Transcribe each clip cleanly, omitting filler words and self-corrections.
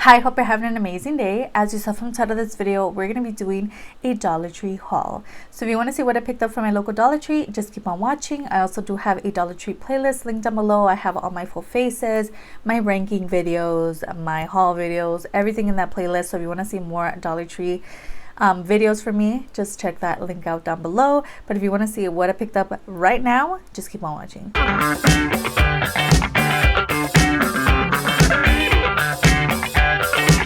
Hi, hope you're having an amazing day. As you saw from the title of this video, we're going to be doing a Dollar Tree haul. So if you want to see what I picked up from my local Dollar Tree, just keep on watching. I also do have a Dollar Tree playlist linked down below. I have all my full faces, my ranking videos, my haul videos, everything in that playlist. So if you want to see more Dollar Tree videos from me, just check that link out down below. But if you want to see what I picked up right now, just keep on watching.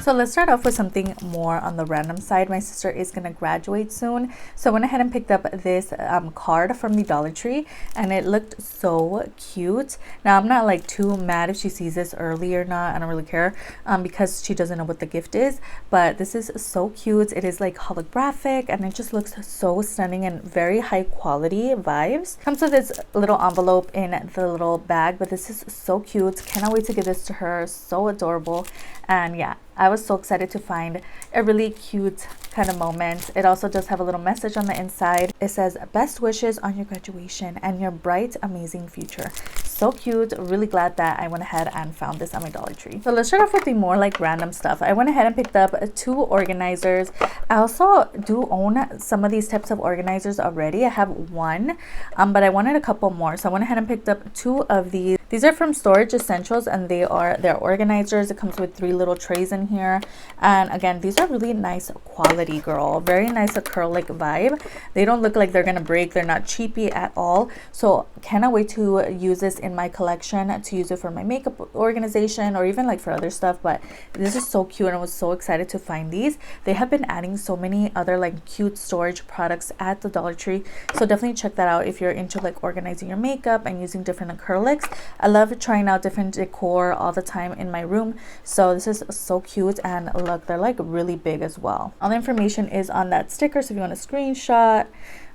So let's start off with something more on the random side. My sister is going to graduate soon, so I went ahead and picked up this card from the Dollar Tree, and it looked so cute. Now I'm not like too mad if she sees this early or not. I don't really care because she doesn't know what the gift is, but this is so cute. It is like holographic and it just looks so stunning and very high quality vibes. Comes with this little envelope in the little bag, but this is so cute. Cannot wait to give this to her. So adorable. And yeah, I was so excited to find a really cute kind of moment. It also does have a little message on the inside. It says, "Best wishes on your graduation and your bright, amazing future." So cute. Really glad that I went ahead and found this on my Dollar Tree. So let's start off with the more like random stuff. I went ahead and picked up 2 organizers. I also do own some of these types of organizers already. I have one, but I wanted a couple more. So I went ahead and picked up 2 of these. These are from Storage Essentials, and they're organizers. It comes with 3 little trays in here, and again, these are really nice quality, girl. Very nice acrylic vibe. They don't look like they're gonna break. They're not cheapy at all. So cannot wait to use this in my collection, to use it for my makeup organization or even like for other stuff. But this is so cute, and I was so excited to find these. They have been adding so many other like cute storage products at the Dollar Tree, so definitely check that out if you're into like organizing your makeup and using different acrylics. I love trying out different decor all the time in my room, so this is so cute. And look, they're like really big as well. All the information is on that sticker, so if you want a screenshot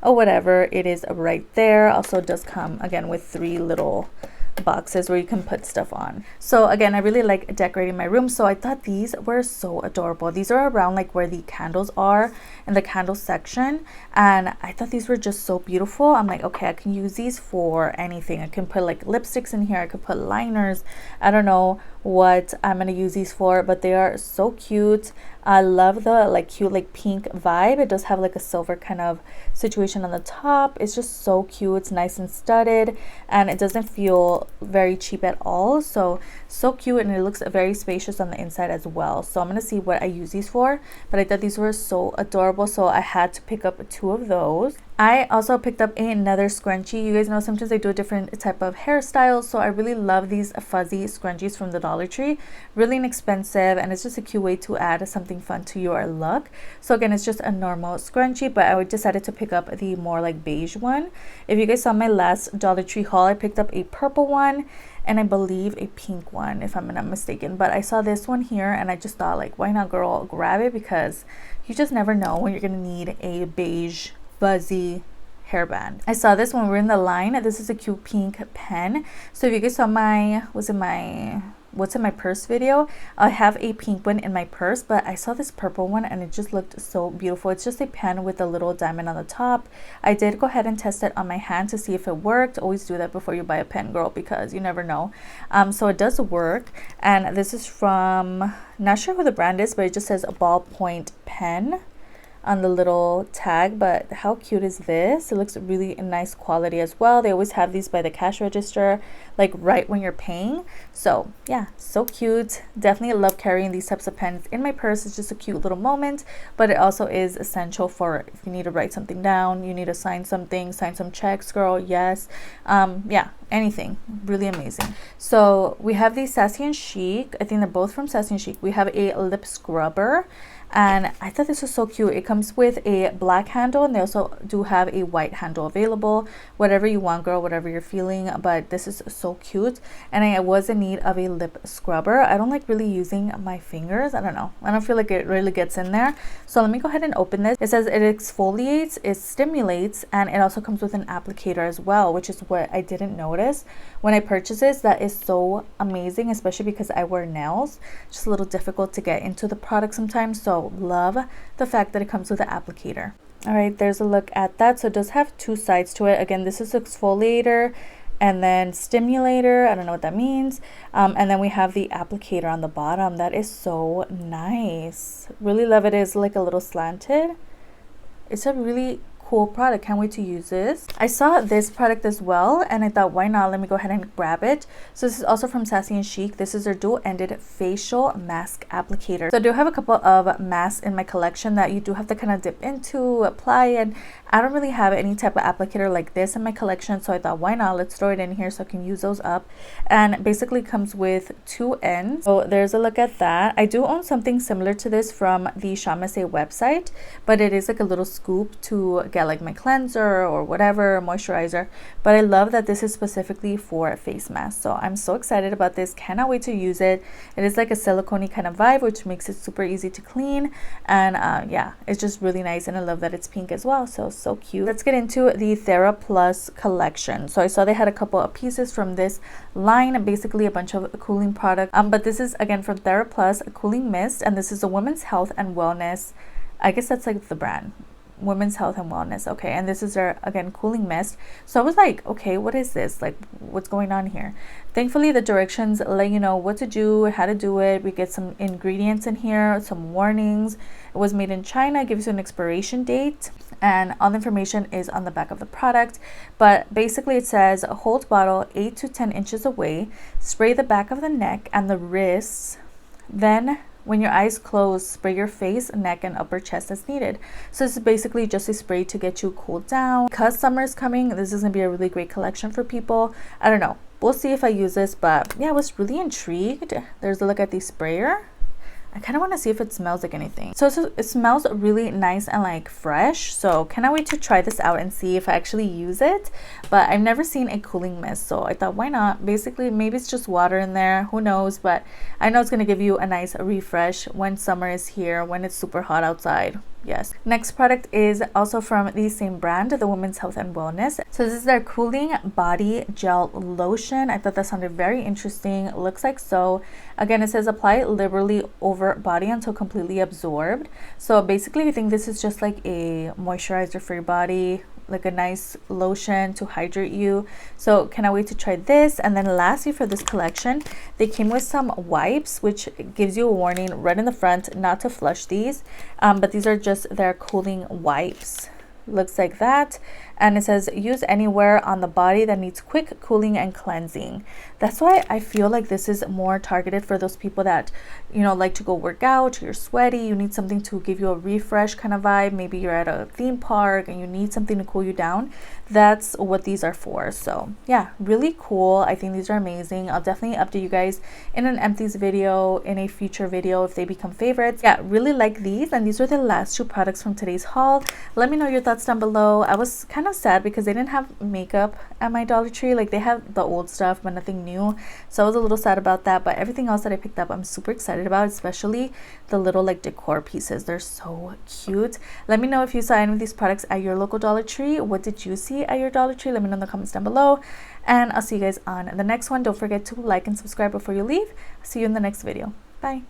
or whatever, it is right there. Also does come again with 3 little boxes where you can put stuff on. So again, I really like decorating my room, so I thought these were so adorable. These are around like where the candles are in the candle section, and I thought these were just so beautiful. I'm like, okay, I can use these for anything. I can put like lipsticks in here, I could put liners. I don't know what I'm gonna use these for, but they are so cute. I love the like cute like pink vibe. It does have like a silver kind of situation on the top. It's just so cute. It's nice and studded, and it doesn't feel very cheap at all. So cute, and it looks very spacious on the inside as well. So I'm gonna see what I use these for, but I thought these were so adorable, so I had to pick up 2 of those. I also picked up another scrunchie. You guys know sometimes I do a different type of hairstyle, so I really love these fuzzy scrunchies from the Dollar Tree. Really inexpensive, and it's just a cute way to add something fun to your look. So again, it's just a normal scrunchie, but I decided to pick up the more like beige one. If you guys saw my last Dollar Tree haul, I picked up a purple one and I believe a pink one, if I'm not mistaken. But I saw this one here and I just thought like, why not, girl, grab it, because you just never know when you're gonna need a beige fuzzy hairband. I saw this when we were in the line. This is a cute pink pen. So if you guys saw my what's in my purse video, I have a pink one in my purse, but I saw this purple one and it just looked so beautiful. It's just a pen with a little diamond on the top. I did go ahead and test it on my hand to see if it worked. Always do that before you buy a pen, girl, because you never know. So it does work, and this is from, not sure who the brand is, but it just says a ballpoint pen on the little tag. But how cute is this? It looks really nice quality as well. They always have these by the cash register, like right when you're paying. So yeah, so cute. Definitely love carrying these types of pens in my purse. It's just a cute little moment, but it also is essential for if you need to write something down, you need to sign something, sign some checks, girl. Yes. Yeah, anything. Really amazing. So we have these Sassy and Chic. I think they're both from Sassy and Chic. We have a lip scrubber, and I thought this was so cute. It comes with a black handle, and they also do have a white handle available. Whatever you want, girl, whatever you're feeling, but this is so cute. And I was in need of a lip scrubber. I don't like really using my fingers. I don't know, I don't feel like it really gets in there. So let me go ahead and open this. It says it exfoliates, it stimulates, and it also comes with an applicator as well, which is what I didn't notice when I purchased this. That is so amazing, especially because I wear nails. Just a little difficult to get into the product sometimes, so love the fact that it comes with an applicator. All right, there's a look at that. So it does have 2 sides to it. Again, this is exfoliator, and then stimulator, I don't know what that means, and then we have the applicator on the bottom. That is so nice. Really love it. It's like a little slanted. It's a really cool product. Can't wait to use this. I saw this product as well and I thought, why not? Let me go ahead and grab it. So this is also from Sassy and Chic. This is their dual-ended facial mask applicator. So I do have a couple of masks in my collection that you do have to kind of dip into, apply, and I don't really have any type of applicator like this in my collection, so I thought, why not? Let's throw it in here so I can use those up. And basically comes with 2 ends. So there's a look at that. I do own something similar to this from the Shamasay website, but it is like a little scoop to get like my cleanser or whatever, moisturizer. But I love that this is specifically for face masks. So I'm so excited about this. Cannot wait to use it. It is like a silicone-y kind of vibe, which makes it super easy to clean. And yeah, it's just really nice. And I love that it's pink as well. So cute. Let's get into the Thera Plus collection. So I saw they had a couple of pieces from this line, basically a bunch of cooling products. But this is again from Thera Plus, a cooling mist, and this is a women's health and wellness. I guess that's like the brand. Women's health and wellness. Okay, and this is their again cooling mist. So I was like, okay, what is this, like what's going on here? Thankfully the directions let you know what to do, how to do it. We get some ingredients in here, some warnings. It was made in China, gives you an expiration date, and all the information is on the back of the product. But basically it says hold bottle 8 to 10 inches away, spray the back of the neck and the wrists, then when your eyes close, spray your face, neck, and upper chest as needed. So this is basically just a spray to get you cooled down. Because summer is coming, this is going to be a really great collection for people. I don't know. We'll see if I use this, but yeah, I was really intrigued. There's a look at the sprayer. I kind of want to see if it smells like anything. So it smells really nice and like fresh. So cannot wait to try this out and see if I actually use it. But I've never seen a cooling mist, so I thought, why not? Basically, maybe it's just water in there. Who knows? But I know it's going to give you a nice refresh when summer is here, when it's super hot outside. Yes. Next product is also from the same brand, the Women's Health and Wellness. So this is their cooling body gel lotion. I thought that sounded very interesting. Looks like so. Again, it says apply liberally over body until completely absorbed. So basically I think this is just like a moisturizer for your body, like a nice lotion to hydrate you. So cannot wait to try this. And then lastly for this collection, they came with some wipes, which gives you a warning right in the front not to flush these, but these are just their cooling wipes. Looks like that. And it says use anywhere on the body that needs quick cooling and cleansing. That's why I feel like this is more targeted for those people that, you know, like to go work out, you're sweaty, you need something to give you a refresh kind of vibe. Maybe you're at a theme park and you need something to cool you down. That's what these are for. So yeah, really cool. I think these are amazing. I'll definitely update you guys in an empties video, in a future video, if they become favorites. Yeah, really like these. And these were the last 2 products from today's haul. Let me know your thoughts down below. I was kind of sad because they didn't have makeup at my Dollar Tree. Like they have the old stuff but nothing new, so I was a little sad about that. But everything else that I picked up I'm super excited about, especially the little like decor pieces. They're so cute. Let me know if you saw any of these products at your local Dollar Tree. What did you see at your Dollar Tree? Let me know in the comments down below, and I'll see you guys on the next one. Don't forget to like and subscribe before you leave. See you in the next video. Bye.